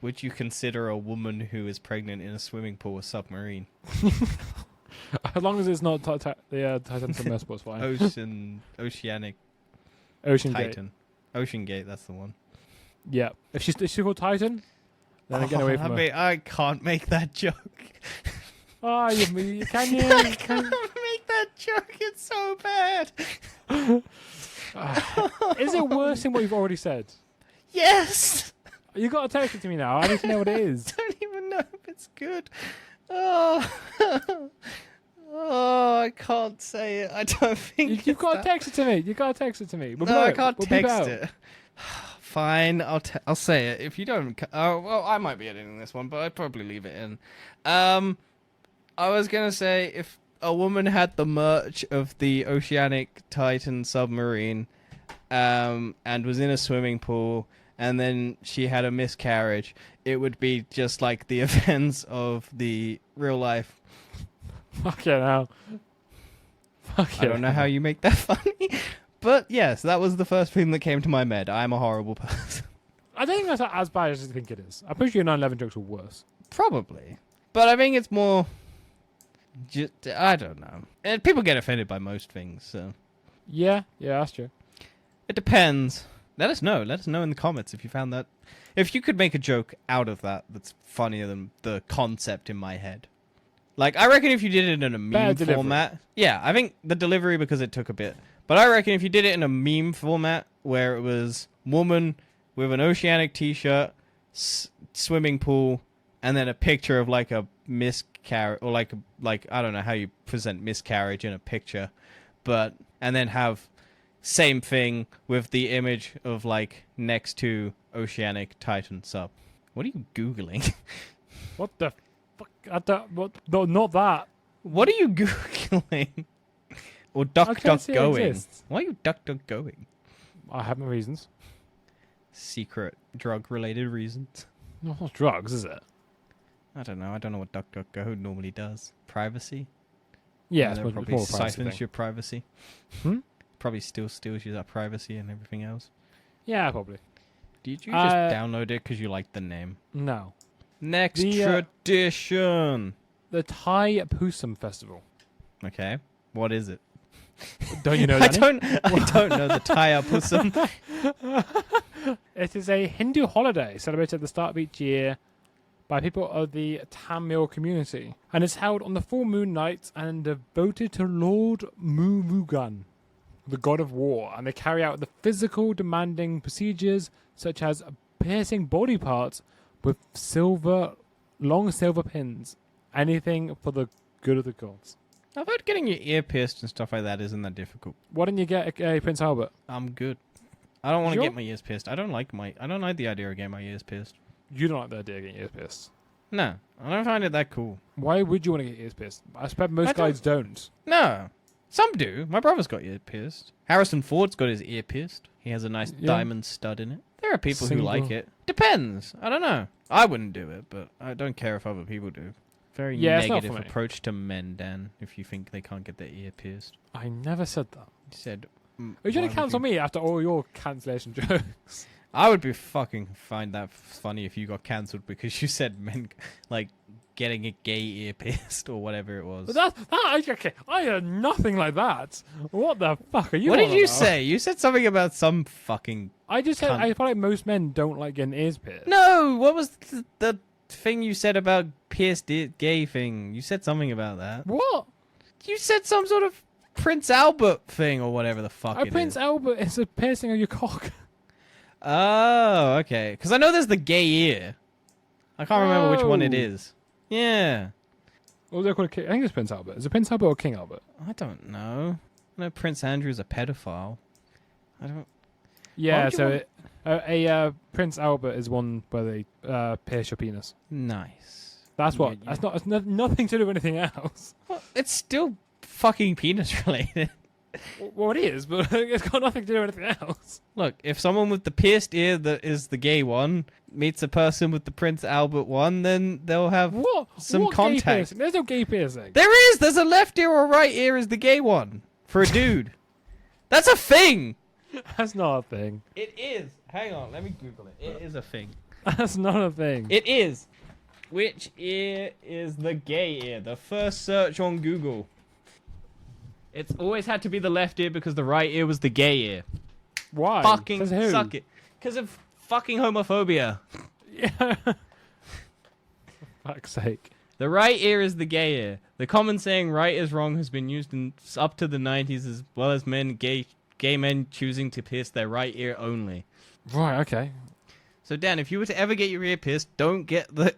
Would you consider a woman who is pregnant in a swimming pool a submarine? As long as it's not the Titan submersible, it's fine. Oceanic Ocean Gate. Titan. Ocean Gate, that's the one. Yeah. If she's called Titan, then get away from her. I can't make that joke. Oh, you can you? I can't make that joke. It's so bad. Is it worse than what you've already said? Yes. You got to text it to me now. I need to know what it is. I don't even know if it's good. Oh, oh, I can't say it. I don't think You've got to that. text it to me. You got to text it to me. We'll No, blow I it. can't We'll beep text out. it. Fine, I'll say it. If you don't, well, I might be editing this one, but I'd probably leave it in. I was gonna say if a woman had the merch of the Oceanic Titan submarine, and was in a swimming pool, and then she had a miscarriage, it would be just like the events of the real life. Fuck it now. Fuck I don't know how you make that funny, but yes, that was the first thing that came to my head. I'm a horrible person. I don't think that's as bad as you think it is. I'm pretty sure your 9/11 jokes are worse. Probably. But I think it's more... I don't know. And people get offended by most things, so... Yeah, that's true. It depends. Let us know. Let us know in the comments if you found that... If you could make a joke out of that that's funnier than the concept in my head. Like, I reckon if you did it in a meme Better delivery. format... Yeah, I think the delivery because it took a bit. But I reckon if you did it in a meme format where it was woman with an Oceanic t-shirt, swimming pool, and then a picture of like a miscarriage, or like I don't know how you present miscarriage in a picture, but and then have same thing with the image of like next to Oceanic Titan sub. What are you googling? What the fuck? I don't, what? No, not that. What are you googling? Or I can't see it going? exists. Why are you going? I have my reasons. Secret drug related reasons. No, not drugs, is it? I don't know. I don't know what DuckDuckGo normally does. Privacy? Yeah, And it's it more probably a privacy siphons thing. your privacy. Hmm? Probably still steals you that privacy and everything else. Yeah, probably. Did you just download it because you liked the name? No. Next The, tradition. The Thai Pusam Festival. Okay. What is it? Don't you know I that? don't know the Thai Pusam. It is a Hindu holiday celebrated at the start of each year by people of the Tamil community, and it's held on the full moon night and devoted to Lord Murugan, the god of war, and they carry out the physical demanding procedures such as piercing body parts with long silver pins, anything for the good of the gods. I've heard getting your ear pierced and stuff like that isn't that difficult. Why didn't you get a Prince Albert? I'm good. I don't want to Sure? get my ears pierced. I don't like the idea of getting my ears pierced. You don't like the idea of getting ears pierced. No, I don't find it that cool. Why would you want to get ears pierced? I expect most I don't- guys don't. No, some do. My brother's got ear pierced. Harrison Ford's got his ear pierced. He has a nice Yeah. diamond stud in it. There are people who Single. like it. Depends. I don't know. I wouldn't do it, but I don't care if other people do. Very Yeah, it's not negative for me. approach to men, Dan, if you think they can't get their ear pierced. I never said that. You said... Are you trying to cancel me after all your cancellation jokes? I would be fucking find that funny if you got cancelled because you said men, like, getting a gay ear pierced or whatever it was. But okay, I heard nothing like that. What the fuck are you? What on did you about? say? You said something about some fucking. I just said cunt. I feel like most men don't like getting ears pierced. No, what was the thing you said about pierced gay thing? You said something about that. What? You said some sort of Prince Albert thing or whatever the fuck it Prince is. Albert is a piercing of your cock. Oh, okay. Because I know there's the gay ear. I can't remember which one it Oh. is. Yeah. What was it called? I think it's Prince Albert. Is it Prince Albert or King Albert? I don't know. I know Prince Andrew's a pedophile. I don't. Yeah, would you so want- Prince Albert is one where they pierce your penis. Nice. That's what. Yeah, That's not. It's nothing to do with anything else. Well, it's still fucking penis related. Well, it is, but it's got nothing to do with anything else. Look, if someone with the pierced ear that is the gay one meets a person with the Prince Albert one, then they'll have What? some What gay contact. piercing? There's no gay piercing. There is. There's a left ear or right ear is the gay one for a dude. That's a thing. That's not a thing. It is. Hang on, let me Google it. It is a thing. That's not a thing. It is. Which ear is the gay ear? The first search on Google. It's always had to be the left ear because the right ear was the gay ear. Why? Fucking Says who? suck it. Because of fucking homophobia. Yeah. For fuck's sake. The right ear is the gay ear. The common saying "right is wrong" has been used in up to the 90s, as well as gay men choosing to pierce their right ear only. Right. Okay. So Dan, if you were to ever get your ear pierced, don't get the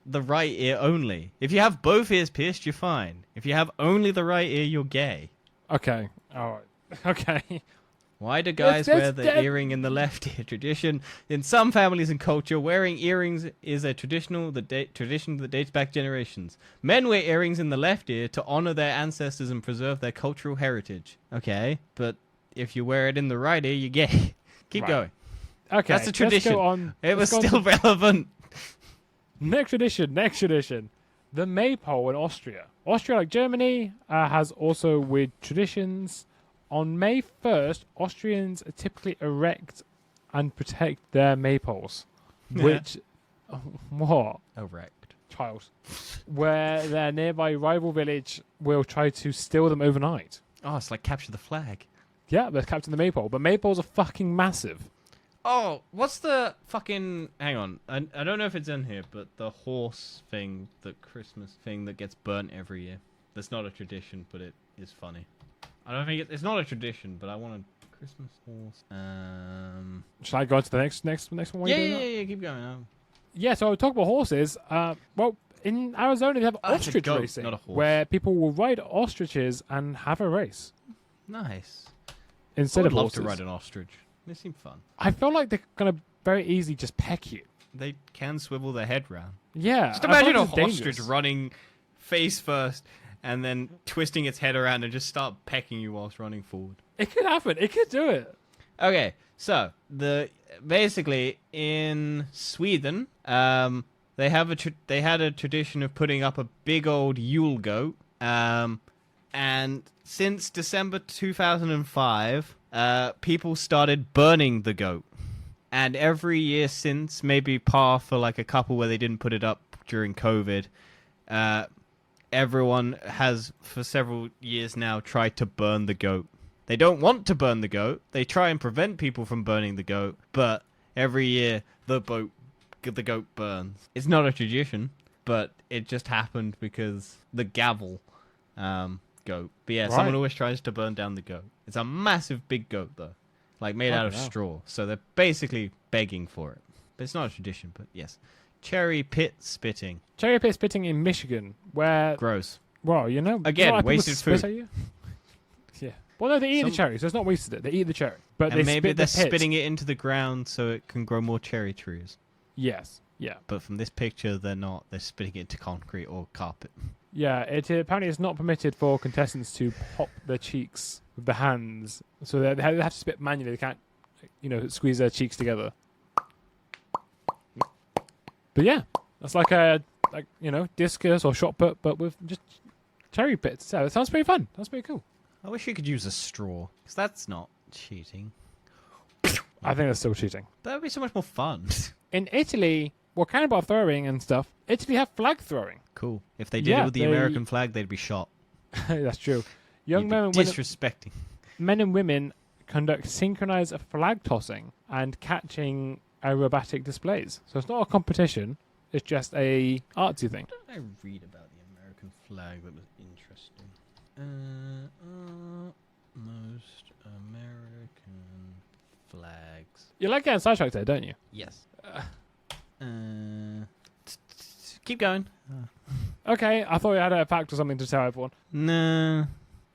the right ear only. If you have both ears pierced, you're fine. If you have only the right ear, you're gay. Okay. All right. Okay. Why do guys That's- wear the that- earring in the left ear? Tradition in some families and culture, wearing earrings is a tradition that dates back generations. Men wear earrings in the left ear to honor their ancestors and preserve their cultural heritage. Okay, but if you wear it in the right ear, you're gay. Keep Right. going. Okay. That's a tradition. Let's go on. It was Let's go on still relevant. Next tradition. The maypole in Austria. Austria, like Germany, has also weird traditions. On May 1st, Austrians typically erect and protect their maypoles. Which... what? Erect. Child. Where their nearby rival village will try to steal them overnight. Oh, it's like capture the flag. Yeah, they're capturing the maypole. But maypoles are fucking massive. Oh, what's the fucking... Hang on. I don't know if it's in here, but the horse thing, the Christmas thing that gets burnt every year. That's not a tradition, but it is funny. I don't think it's not a tradition, but I want a Christmas horse. Should I go on to the next one? while you're doing that? Yeah, keep going. Yeah, so I talk about horses. Well, in Arizona, they have It's a ostrich goat, racing, not a horse. where people will ride ostriches and have a race Nice. instead I would of love horses. to ride an ostrich. They seem fun. I feel like they're gonna very easily just peck you. They can swivel their head round. Yeah, Just I feel imagine like a it's ostrich dangerous. running face first and then twisting its head around and just start pecking you whilst running forward. It could happen. It could do it. Okay, so basically in Sweden, they had a tradition of putting up a big old Yule goat, and since December 2005, people started burning the goat, and every year since, maybe par for like a couple where they didn't put it up during COVID, everyone has for several years now tried to burn the goat. They don't want to burn the goat. They try and prevent people from burning the goat, but every year the goat burns. It's not a tradition, but it just happened because the gavel goat. But yeah, someone Right. always tries to burn down the goat. It's a massive big goat though, like made out of Fucking hell. straw. So they're basically begging for it. But it's not a tradition, but yes. Cherry pit spitting. Cherry pit spitting in Michigan, where Gross. well, you know, Again, a lot of people wasted spit food. at you. Yeah. Well, no, they eat the Some- cherry, so it's not wasted. They eat the cherry, but And they maybe spit they're the pit. spitting it into the ground so it can grow more cherry trees. Yes. Yeah. But from this picture, they're not. They're spitting it into concrete or carpet. Yeah, it apparently is not permitted for contestants to pop their cheeks with the hands, so they have to spit manually. They can't, squeeze their cheeks together. But yeah, that's like a discus or shot put, but with just cherry pits. Yeah, that sounds pretty fun. That's pretty cool. I wish you could use a straw, because that's not cheating. I think that's still cheating. That would be so much more fun. In Italy, well, cannonball throwing and stuff, Italy have flag throwing. Cool. If they did Yeah, it with the they- American flag, they'd be shot. That's true. Young You'd men be and, disrespecting. men and women conduct synchronized flag tossing and catching aerobatic displays. So it's not a competition. It's just a artsy thing. What did I read about the American flag that was interesting? Most American flags. You like getting sidetracked there, don't you? Yes. Keep going. Okay, I thought you had a fact or something to tell everyone. Nah,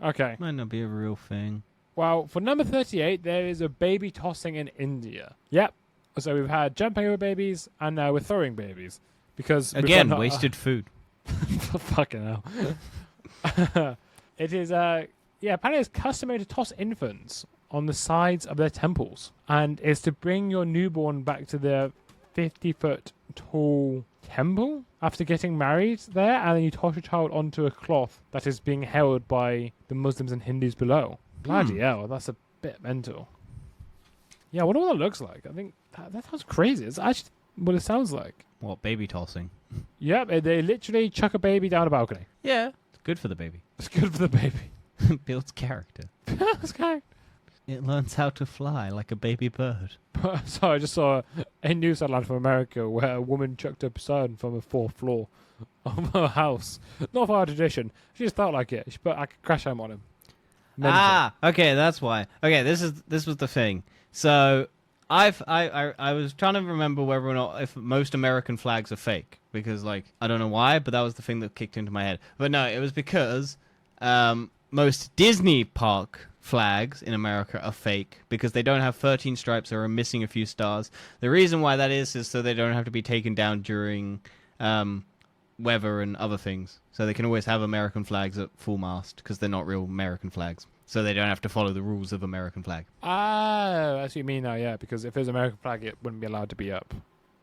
Okay. might not be a real thing. Well, for number 38, there is a baby tossing in India. Yep. So we've had jumping over babies, and now we're throwing babies. Because we've Again, got- wasted food. Fucking hell. It is, apparently it's customary to toss infants on the sides of their temples. And it's to bring your newborn back to their 50-foot tall temple after getting married there. And then you toss your child onto a cloth that is being held by the Muslims and Hindus below. Bloody hell, that's a bit mental. Yeah, I wonder what that looks like. I think that sounds crazy. It's actually what it sounds like. What, baby tossing? Yep, they literally chuck a baby down a balcony. Yeah, it's good for the baby. It's good for the baby. Builds character. That's okay. It learns how to fly like a baby bird. So I just saw a news headline from America where a woman chucked her son from a fourth floor of her house. Not for our tradition. She just felt like it. She put a crash helmet on him. Mental. Ah, okay, that's why. Okay, this was the thing. So I was trying to remember whether or not if most American flags are fake because like I don't know why, but that was the thing that kicked into my head. But no, it was because most Disney park flags in America are fake because they don't have 13 stripes or are missing a few stars. The reason why that is so they don't have to be taken down during weather and other things. So they can always have American flags at full mast because they're not real American flags. So they don't have to follow the rules of American flag. Ah, that's what you mean now, yeah. Because if there's American flag, it wouldn't be allowed to be up.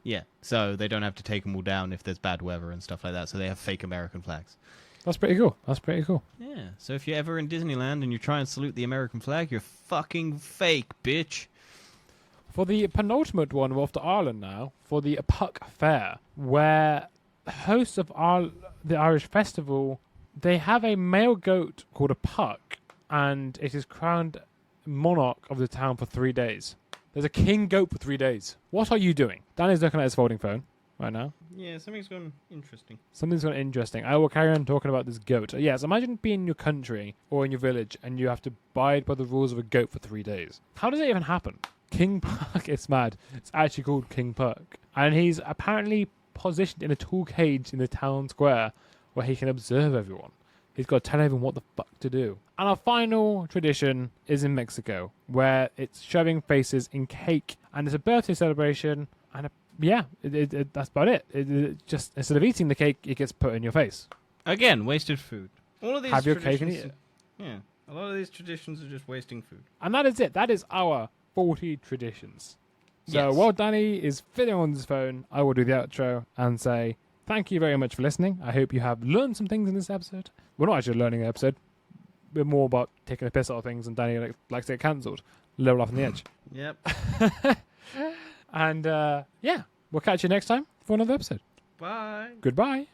Yeah, so they don't have to take them all down if there's bad weather and stuff like that. So they have fake American flags. That's pretty cool. That's pretty cool. Yeah, so if you're ever in Disneyland and you try and salute the American flag, you're fucking fake, bitch. For the penultimate one, we're off to Ireland now, for the Puck Fair, where the hosts of the Irish Festival, they have a male goat called a puck, and it is crowned monarch of the town for 3 days. There's a king goat for 3 days. What are you doing? Danny's looking at his folding phone right now. Yeah, something's gone interesting. Something's gone interesting. I will carry on talking about this goat. Yes, imagine being in your country or in your village and you have to abide by the rules of a goat for 3 days. How does it even happen? King Puck, it's mad. It's actually called King Puck. And he's apparently positioned in a tall cage in the town square where he can observe everyone. He's got to tell everyone what the fuck to do. And our final tradition is in Mexico, where it's shoving faces in cake. And it's a birthday celebration. And that's about it. It just instead of eating the cake, it gets put in your face. Again, wasted food. All of these Have your cake and eat traditions- it. Yeah, a lot of these traditions are just wasting food. And that is it. That is our 40 traditions. So Yes. while Danny is fiddling on his phone, I will do the outro and say thank you very much for listening. I hope you have learned some things in this episode. We're not actually learning an episode. We're more about taking a piss out of things, and Danny likes to get cancelled. Level off on the edge. Yep. And we'll catch you next time for another episode. Bye. Goodbye.